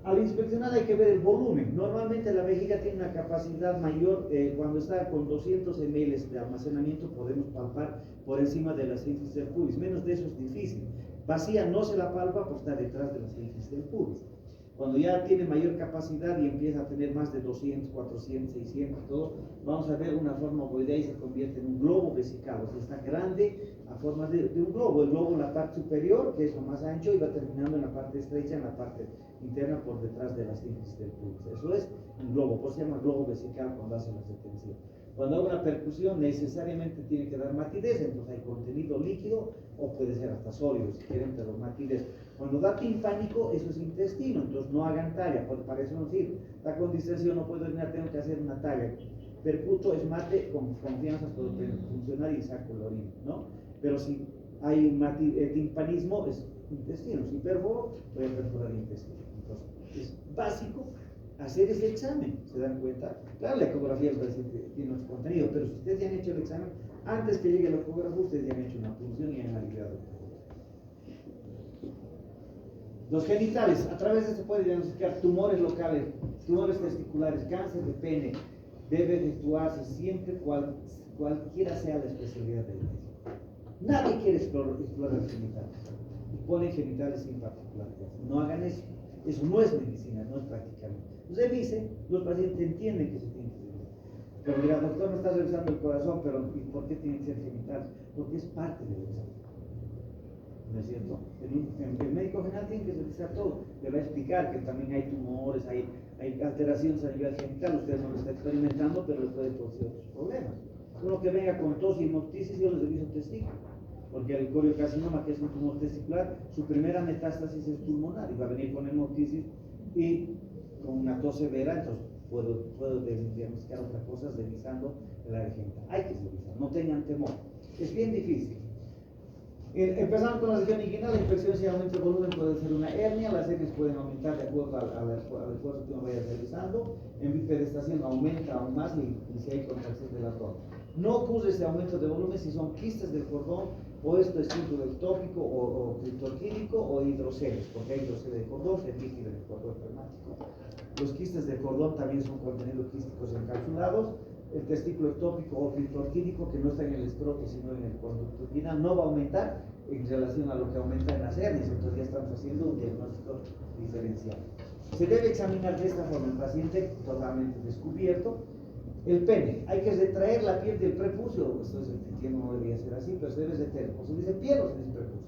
Al inspeccionar hay que ver el volumen. Normalmente la vejiga tiene una capacidad mayor. Cuando está con 200 ml de almacenamiento podemos palpar por encima de la sínfisis del pubis. Menos de eso es difícil. Vacía no se la palpa porque está detrás de la sínfisis del pubis. Cuando ya tiene mayor capacidad y empieza a tener más de 200, 400, 600, todo, vamos a ver una forma ovoidea y se convierte en un globo vesical. O sea, está grande a forma de un globo. El globo en la parte superior, que es lo más ancho, y va terminando en la parte estrecha, en la parte interna por detrás de la sínfisis del pubis. Eso es un globo, por eso se llama globo vesical cuando hacen las detenciones. Cuando hago una percusión necesariamente tiene que dar matidez, entonces hay contenido líquido o puede ser hasta sólido si quieren, pero matidez. Cuando da timpánico, eso es intestino, entonces no hagan talla, porque para eso no sirve. Da con distensión, no puedo orinar, tengo que hacer una talla. Percuto es mate, con confianza puedo funcionar y saco la orina, ¿no? Pero si hay un timpanismo, es intestino. Si perforo, voy a perforar el intestino. Entonces, es básico hacer ese examen, ¿se dan cuenta? Claro, la ecografía tiene otro contenido, pero si ustedes ya han hecho el examen, antes que llegue el ecógrafo, ustedes ya han hecho una punción y han aliviado el ecógrafo. Los genitales, a través de esto puede diagnosticar tumores locales, tumores testiculares, cáncer de pene. Debe efectuarse siempre cualquiera sea la especialidad del médico. Nadie quiere explorar genitales y ponen genitales sin particularidad. No hagan eso. Eso no es medicina, no es prácticamente. Usted dice, los pacientes entienden que se tiene que hacer. Pero mira, doctor, no está revisando el corazón, pero ¿y por qué tiene que ser genital? Porque es parte del examen. ¿no es cierto? El médico general tiene que revisar todo, le va a explicar que también hay tumores, hay alteraciones a nivel genital, usted no lo está experimentando, pero le puede producir otros problemas. Uno que venga con tos y hemoptisis, yo les reviso testículo, porque el coriocarcinoma, que es un tumor testicular, su primera metástasis es pulmonar y va a venir con hemoptisis y con una tos severa, entonces puedo diagnosticar otras cosas revisando el área genital. Hay que revisar, no tengan temor, es bien difícil. Empezando con la región inguinal, la infección si aumenta el volumen puede ser una hernia, las hernias pueden aumentar de acuerdo al esfuerzo que uno vaya realizando, en bipedestación aumenta aún más y si hay contracción del abdomen. No ocurre ese aumento de volumen si son quistes del cordón o esto es estímulo ectópico o criptorquídico o hidroceles, porque hay hidroceles de cordón, que es líquido en el cordón espermático. Los quistes de cordón también son contenidos quísticos encapsulados. El testículo ectópico o criptorquídico, que no está en el escroto sino en el conducto inguinal, no va a aumentar en relación a lo que aumenta en las hernias, entonces ya estamos haciendo un diagnóstico diferencial. Se debe examinar de esta forma el paciente totalmente descubierto. El pene, hay que retraer la piel del prepucio, esto es, entiendo, no debería ser así, pero se debe retraer, o se dice piel o se dice prepucio.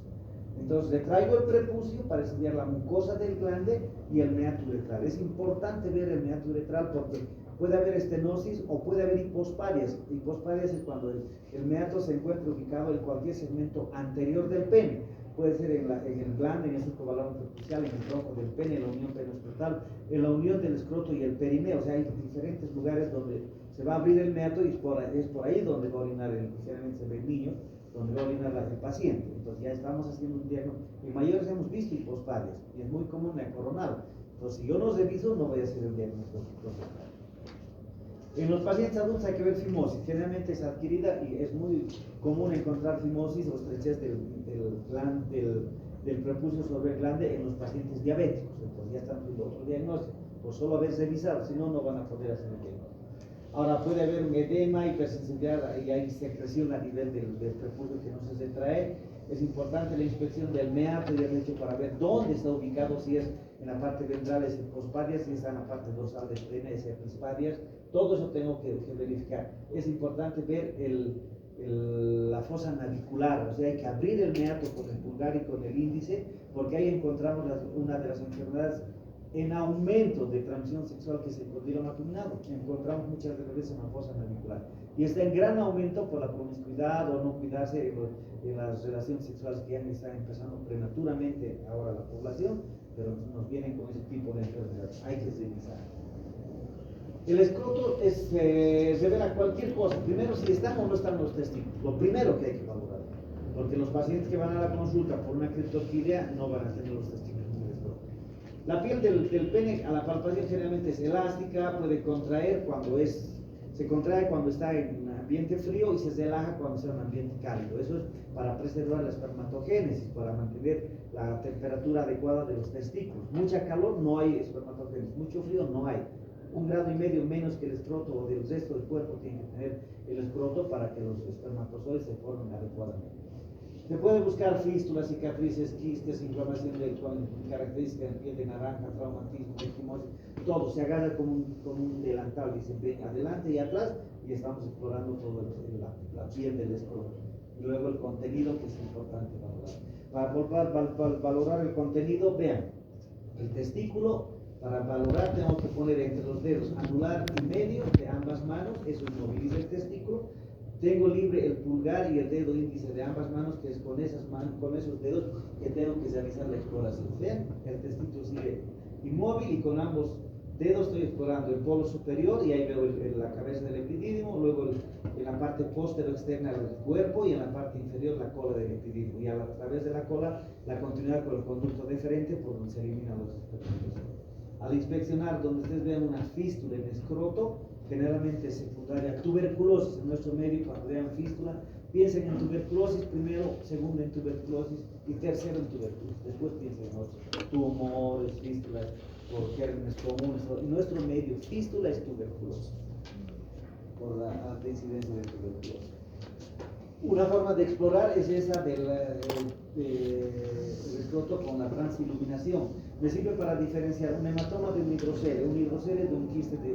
Entonces retraigo el prepucio para estudiar la mucosa del glande y el meato uretral. Es importante ver el meato uretral porque puede haber estenosis o puede haber hiposparias. Hiposparias es cuando el meato se encuentra ubicado en cualquier segmento anterior del pene. Puede ser en el glande, en el surcobalano prepucial, en el tronco del pene, en la unión penoescrotal, en la unión del escroto y el perineo. O sea, hay diferentes lugares donde se va a abrir el meato y es por ahí donde va a orinar, generalmente se ve el niño, donde va a orinar el paciente. Entonces ya estamos haciendo un diagnóstico. En mayores hemos visto hiposparias y es muy común la coronal. Entonces si yo no reviso, no voy a hacer el diagnóstico. En los pacientes adultos hay que ver fimosis, generalmente es adquirida y es muy común encontrar fimosis o estrechez del prepucio sobre el glande en los pacientes diabéticos. Entonces ya están haciendo otro diagnóstico, por solo haber revisado, si no, no van a poder hacer el diagnóstico. Ahora puede haber un edema, hipersensibilidad y hay secreción a nivel del prepucio que no se retrae. Es importante la inspección del meato y del lecho para ver dónde está ubicado, si es en la parte ventral es hiposparias, si está en la parte dorsal del pene es episparias. Todo eso tengo que verificar. Es importante ver la fosa navicular, o sea, hay que abrir el meato con el pulgar y con el índice, porque ahí encontramos una de las enfermedades en aumento de transmisión sexual que es el condilo acuminado. Encontramos muchas veces en la fosa navicular. Y está en gran aumento por la promiscuidad o no cuidarse en las relaciones sexuales que ya están empezando prematuramente ahora la población, pero nos vienen con ese tipo de enfermedades. Hay que revisar. El escroto revela cualquier cosa. Primero, si están o no están los testículos. Lo primero que hay que valorar. Porque los pacientes que van a la consulta por una criptorquídea no van a tener los testículos en el escroto. La piel del pene a la palpación generalmente es elástica, puede contraer se contrae cuando está en un ambiente frío y se relaja cuando está en un ambiente cálido. Eso es para preservar la espermatogénesis, para mantener la temperatura adecuada de los testículos. Mucha calor, no hay espermatogénesis. Mucho frío, no hay. 1,5 grados menos que el escroto o del resto del cuerpo tiene que tener el escroto para que los espermatozoides se formen adecuadamente. Se puede buscar fístulas, cicatrices, quistes, inflamación con características de piel de naranja, traumatismo, equimosis, todo se agarra con un delantal y se ve adelante y atrás y estamos explorando todo la piel del escroto. Y luego el contenido, que es importante valorar. Para valorar el contenido, vean, el testículo, para valorar tengo que poner entre los dedos anular y medio de ambas manos, eso inmoviliza el testículo. Tengo libre el pulgar y el dedo índice de ambas manos, que es con esos dedos que tengo que realizar la exploración. Vean, el testículo sigue inmóvil y con ambos dedos estoy explorando el polo superior y ahí veo la cabeza del epidídimo, luego en la parte posterior externa del cuerpo y en la parte inferior la cola del epidídimo. Y a través de la cola la continuidad con el conducto deferente por donde se eliminan los espermatozoides. Al inspeccionar donde ustedes vean una fístula en escroto, generalmente secundaria tuberculosis, en nuestro medio cuando vean fístula, piensen en tuberculosis primero, segundo en tuberculosis y tercero en tuberculosis, después piensen en otros, tumores, fístulas, por gérmenes comunes. En nuestro medio, fístula es tuberculosis, por la alta incidencia de tuberculosis. Una forma de explorar es esa del escroto con la transiluminación. Me sirve para diferenciar un hematoma de un hidrocele. Un hidrocele de un quiste de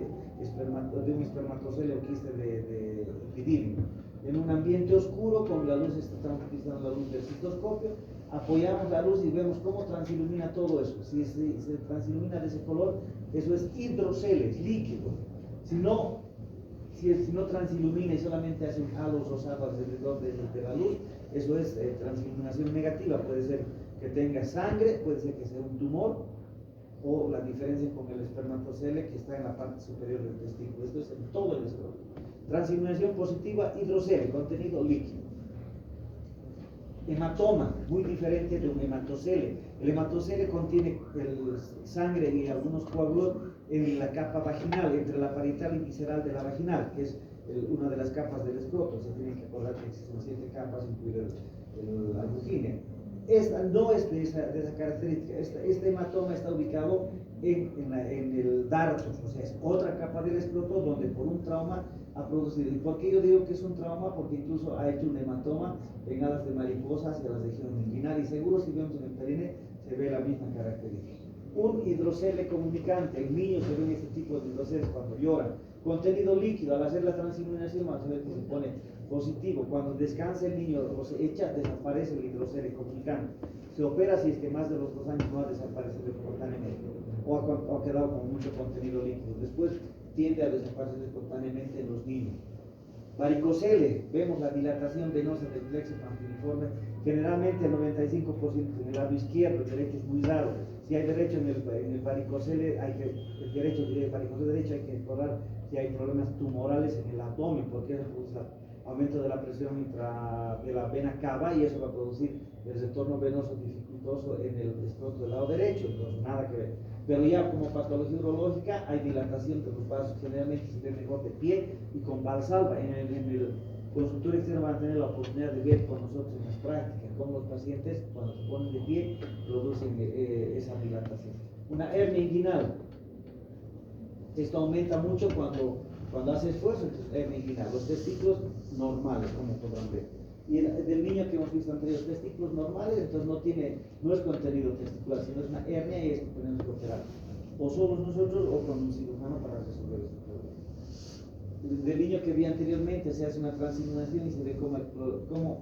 un espermatocele o quiste de epidídimo. En un ambiente oscuro, con la luz, estamos utilizando la luz del citoscopio, apoyamos la luz y vemos cómo transilumina todo eso. Si se transilumina de ese color, eso es hidrocele, es líquido. Si no transilumina y solamente hace un halo rosado alrededor de la luz, eso es transiluminación negativa. Puede ser que tenga sangre, puede ser que sea un tumor, o la diferencia con el espermatocele que está en la parte superior del testículo. Esto es en todo el escroto. Transiluminación positiva, hidrocele, contenido líquido. Hematoma, muy diferente de un hematocele. El hematocele contiene sangre y algunos coágulos en la capa vaginal, entre la parietal y visceral de la vaginal, que es una de las capas del escroto. Se tiene que acordar que existen 7 capas, incluido el albuginio. Esta no es de esa característica. Este hematoma está ubicado en el dartos, o sea, es otra capa del escroto donde por un trauma ha producido. ¿Y por qué yo digo que es un trauma? Porque incluso ha hecho un hematoma en alas de mariposa hacia la región inguinal, y seguro si vemos en el perine se ve la misma característica. Un hidrocele comunicante, el niño se ve en este tipo de hidroceles cuando lloran. Contenido líquido, al hacer la transiluminación vamos a ver que se pone positivo. Cuando descansa el niño o se echa, desaparece el hidrocele comunicante. Se opera si es que más de los 2 años no ha desaparecido espontáneamente o ha quedado con mucho contenido líquido. Después tiende a desaparecer espontáneamente en los niños. Varicocele, vemos la dilatación venosa del plexo panfiliforme, generalmente el 95% en el lado izquierdo, el derecho es muy raro. Si hay derecho en el varicocele, el varicocele derecho hay que explorar si hay problemas tumorales en el abdomen, porque eso produce aumento de la presión de la vena cava, y eso va a producir el retorno venoso dificultoso en el escroto del lado derecho. Entonces nada que ver. Pero ya como patología urológica hay dilatación de los vasos, generalmente se ve mejor de pie y con valsalva. En el consultorio externo van a tener la oportunidad de ver con nosotros en las prácticas cómo los pacientes cuando se ponen de pie producen esa dilatación. Una hernia inguinal, esto aumenta mucho cuando hace esfuerzo, entonces hernia inguinal. Los testículos normales, como podrán ver. Y del niño que hemos visto anterior, testículos normales, entonces no es contenido testicular, sino es una hernia, y esto tenemos que operar. O somos nosotros o con un cirujano para resolver este problema. Del niño que vi anteriormente se hace una transiluminación y se ve cómo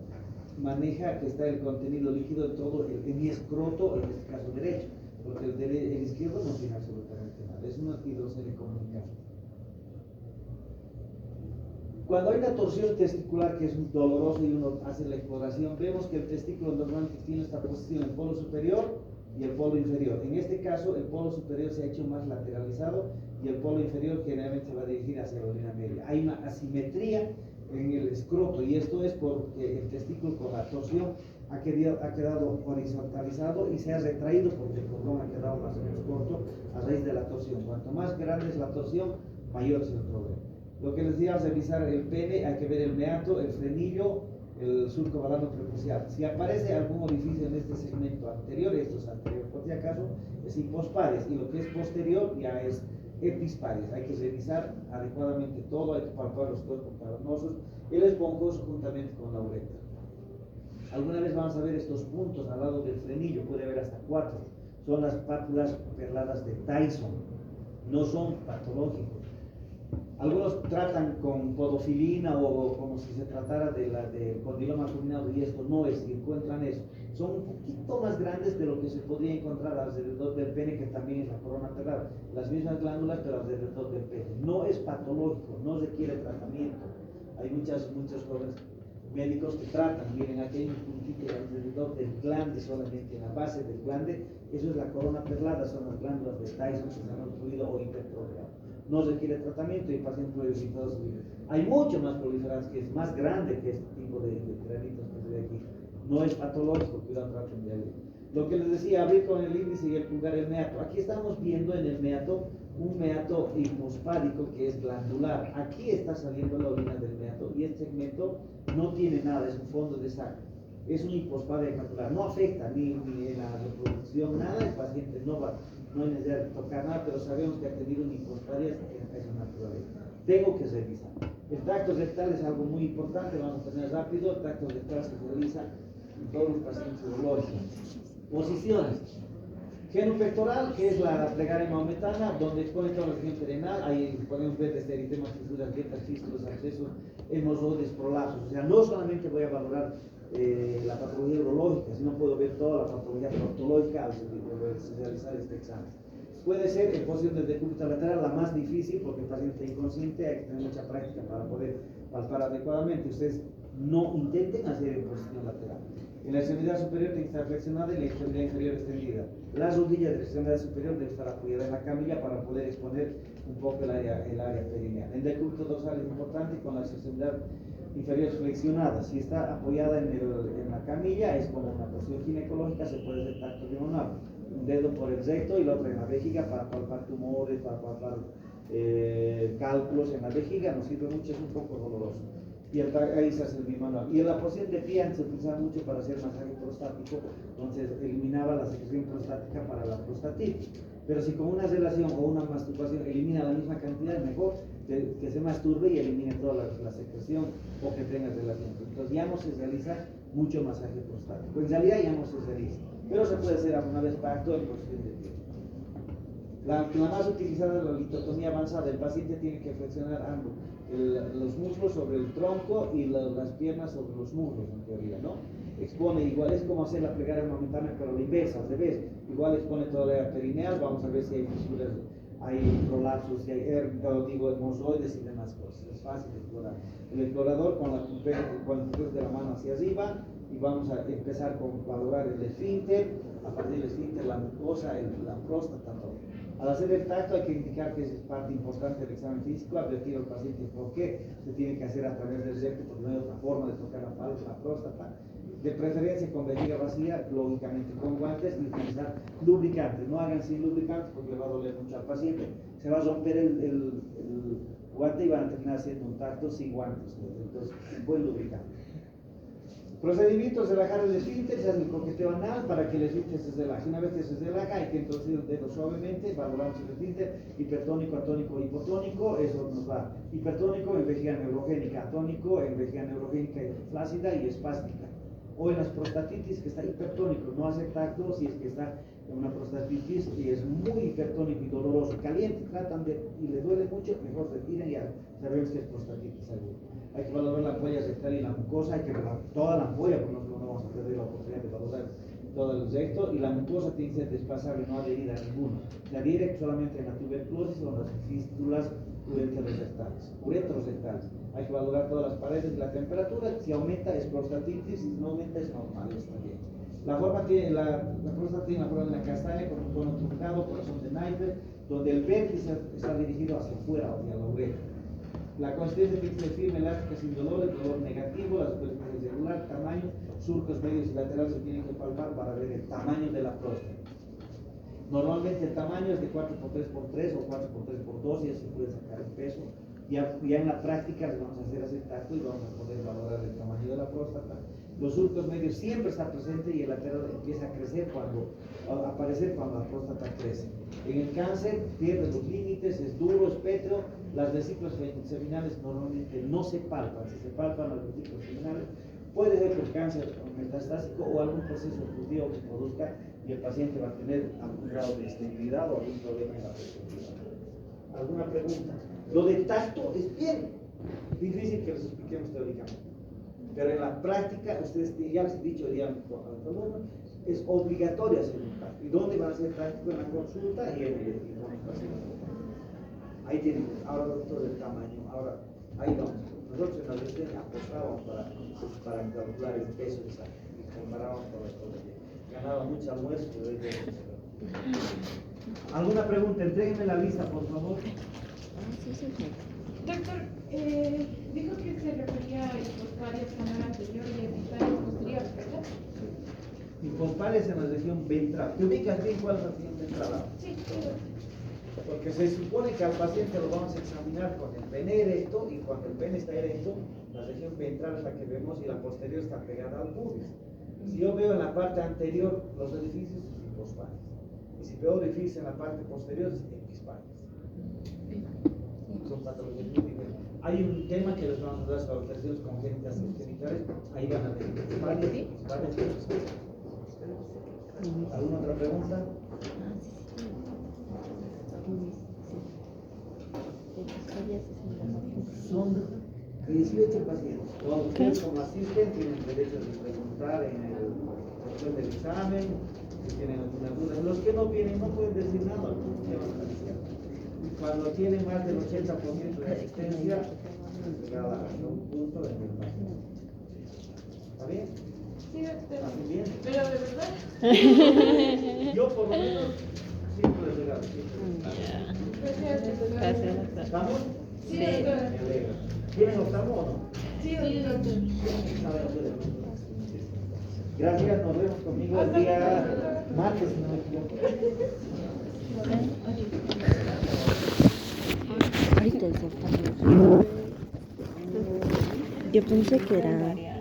maneja que está el contenido líquido en todo el escroto, en este caso derecho, porque el izquierdo no tiene absolutamente nada, es una hidrocele comunicante. Cuando hay una torsión testicular que es dolorosa y uno hace la exploración, vemos que el testículo normalmente tiene esta posición, el polo superior y el polo inferior. En este caso, el polo superior se ha hecho más lateralizado y el polo inferior generalmente se va a dirigir hacia la orina media. Hay una asimetría en el escroto, y esto es porque el testículo con la torsión ha quedado horizontalizado y se ha retraído porque el cordón ha quedado más o menos corto a raíz de la torsión. Cuanto más grande es la torsión, mayor es el problema. Lo que les decía, al revisar el pene, hay que ver el meato, el frenillo, el surco balano prepucial. Si aparece algún orificio en este segmento anterior, esto es anterior por si acaso, es hipospares, y lo que es posterior ya es epispares. Hay que revisar adecuadamente todo, hay que palpar los cuerpos cavernosos, el esponjoso juntamente con la uretra. Alguna vez vamos a ver estos puntos al lado del frenillo, puede haber hasta 4. Son las pápulas perladas de Tyson, no son patológicos. Algunos tratan con podofilina o como si se tratara del condiloma fulminado, y esto no es, si encuentran eso. Son un poquito más grandes de lo que se podría encontrar alrededor del pene, que también es la corona perlada. Las mismas glándulas, pero alrededor del pene. No es patológico, no requiere tratamiento. Hay muchos jóvenes médicos que tratan. Miren, aquí hay un puntito alrededor del glande, solamente en la base del glande. Eso es la corona perlada, son las glándulas de Tyson que se han obstruido o hipertrofiado. No requiere tratamiento y el paciente puede visitar su vida. Hay mucho más proliferadas, que es más grande que este tipo de granitos que se ve aquí. No es patológico, cuidado, traten de abrir. Lo que les decía, abrir con el índice y el pulgar el meato. Aquí estamos viendo en el meato un meato hipospádico que es glandular. Aquí está saliendo la orina del meato y este segmento no tiene nada, es un fondo de sangre. Es un hipospadia glandular, no afecta ni en la reproducción, nada. El paciente no hay necesidad de tocar nada, pero sabemos que ha tenido una hipospadia en su naturaleza. Tengo que revisar. El tracto rectal es algo muy importante, vamos a tener rápido. El tracto rectal se revisa en todos los pacientes urológicos. Posiciones. Geno pectoral, que es la plegaria maometana, donde expone toda la región perineal. Ahí podemos ver desde eritemas, fisuras, grietas, fístulas, abscesos, hemorroides, prolapsos. O sea, no solamente voy a valorar la patología urológica, sino puedo ver toda la patología proctológica al realizar este examen. Puede ser en posición de decúbito lateral la más difícil, porque el paciente está inconsciente, hay que tener mucha práctica para poder palpar adecuadamente. Ustedes no intenten hacer en posición lateral. En la extremidad superior tiene que estar flexionada y la extremidad inferior extendida. La rodilla de la extremidad superior debe estar apoyada en la camilla para poder exponer un poco el área perineal. El decúbito dorsal es importante con la extremidad inferior flexionada. Si está apoyada en la camilla, es como una posición ginecológica, se puede hacer tacto diagonal. Un dedo por el recto y el otro en la vejiga para palpar tumores, para palpar cálculos en la vejiga. Nos sirve mucho, es un poco doloroso. Y ahí se hace el bimanual. Y en la posición de pie se utilizaba mucho para hacer masaje prostático, entonces eliminaba la secreción prostática para la prostatitis. Pero si con una relación o una masturbación elimina la misma cantidad, mejor que se masturbe y elimine toda la secreción o que tenga relación. Entonces ya no se realiza mucho masaje prostático. En realidad ya no se realiza, pero se puede hacer alguna vez pacto en posición de pie. La más utilizada es la litotomía avanzada. El paciente tiene que flexionar ambos, los muslos sobre el tronco y las piernas sobre los muslos, en teoría, ¿no? Expone, igual es como hacer la plegaria maometana, pero a la inversa, al revés. Igual expone toda la área perineal, vamos a ver si hay fisuras, hay prolapsos, si hay hemorroides y demás cosas. Es fácil de explorar. El explorador con el pulgar de la mano hacia arriba, y vamos a empezar con valorar el esfínter, a partir del esfínter la mucosa, la próstata, todo. Al hacer el tacto hay que indicar que es parte importante del examen físico, advertir al paciente por qué se tiene que hacer a través del recto, porque no hay otra forma de tocar la próstata. De preferencia con vejiga vacía, lógicamente con guantes, y utilizar lubricantes. No hagan sin lubricantes porque le va a doler mucho al paciente. Se va a romper el guante y van a terminar haciendo un tacto sin guantes. Entonces, un buen lubricante. Procedimientos de relajar el esfínter, se hace el coqueteo anal para que el esfínter se relaje. Una vez que se relaja, hay que introducir el dedo suavemente, valoramos el esfínter, hipertónico, atónico, hipotónico, eso nos va. Hipertónico en vejiga neurogénica, atónico en vejiga neurogénica flácida y espástica. O en las prostatitis que está hipertónico, no hace tacto si es que está en una prostatitis y es muy hipertónico y doloroso, caliente, tratan de, y le duele mucho, mejor retiren y ya sabemos que es prostatitis aguda. Hay que valorar la ampolla rectal y la mucosa, hay que valorar toda la ampolla, porque no vamos a perder la oportunidad de valorar todo el recto, y la mucosa tiene que ser desplazable, no adherida a ninguno. Se adhiere solamente en la tuberculosis o en las fístulas uretrorectales. Hay que valorar todas las paredes y la temperatura. Si aumenta es prostatitis, si no aumenta es normal, está bien. La próstata tiene la forma de una castaña con un tono truncado, corazón de naipe, donde el vértice está dirigido hacia afuera, hacia la uretra. La consistencia tiene que ser firme, elástica, sin dolor, el dolor negativo, la superficie irregular, tamaño, surcos medios y laterales se tienen que palpar para ver el tamaño de la próstata. Normalmente el tamaño es de 4x3x3 o 4x3x2 y así se puede sacar el peso. Ya en la práctica les vamos a hacer tacto y vamos a poder valorar el tamaño de la próstata. Los surcos medios siempre están presentes y el lateral empieza a crecer a aparecer cuando la próstata crece. En el cáncer pierde los límites, es duro, es pétreo. Las vesículas seminales normalmente no se palpan. Si se palpan las vesículas seminales, puede ser por cáncer metastásico o algún proceso oclusivo que se produzca y el paciente va a tener algún grado de esterilidad o algún problema en la fertilidad. ¿Alguna pregunta? Lo de tacto es bien difícil que les expliquemos teóricamente, pero en la práctica, ustedes ya les he dicho ya al alumno, es obligatorio hacer un tacto. ¿Y dónde van a hacer práctico? En la consulta y con los pacientes. Ahí tienen, ahora doctor, el tamaño, ahora ahí vamos. Nosotros en la universidad apostábamos para calcular el peso de sangre y comparábamos con las cosas. Ganaba mucho almuerzo, pero ¿alguna pregunta? Entréguenme la lista, por favor. Doctor, dijo que se refería a hipospadias canal anterior y epipadias posterior, ¿verdad? Hipospadias en la región ventral. ¿Te ubicas bien cuál es la región ventral? Sí. Porque se supone que al paciente lo vamos a examinar con el pene erecto, y cuando el pene está erecto, la región ventral es la que vemos y la posterior está pegada al pubis. Si yo veo en la parte anterior los orificios, es hipospadias. Y si veo orificios en la parte posterior, es epispadias. Son patologías muy diferentes. Hay un tema que les vamos a dar sobre operaciones congénitas genitales. Ahí van a ver epispadias, epispadias. ¿Alguna otra pregunta? Son 18 pacientes. Todos ustedes como asisten tienen derecho de preguntar después del examen, si tienen alguna duda. Los que no vienen no pueden decir nada, ¿no? ¿Qué van a decir? Cuando tienen más del 80% de asistencia, se llega a un punto en el paciente. ¿Está bien? Sí, doctor. ¿Está bien? Pero de verdad. Yo por lo menos siempre les regalo, siempre. Gracias, doctor. ¿Estamos? Sí, doctor. Me alegra. ¿Quieren octavo o no? Sí, doctor. Gracias, nos vemos conmigo el día martes, si no me equivoco. Ahorita es el. Yo pensé que era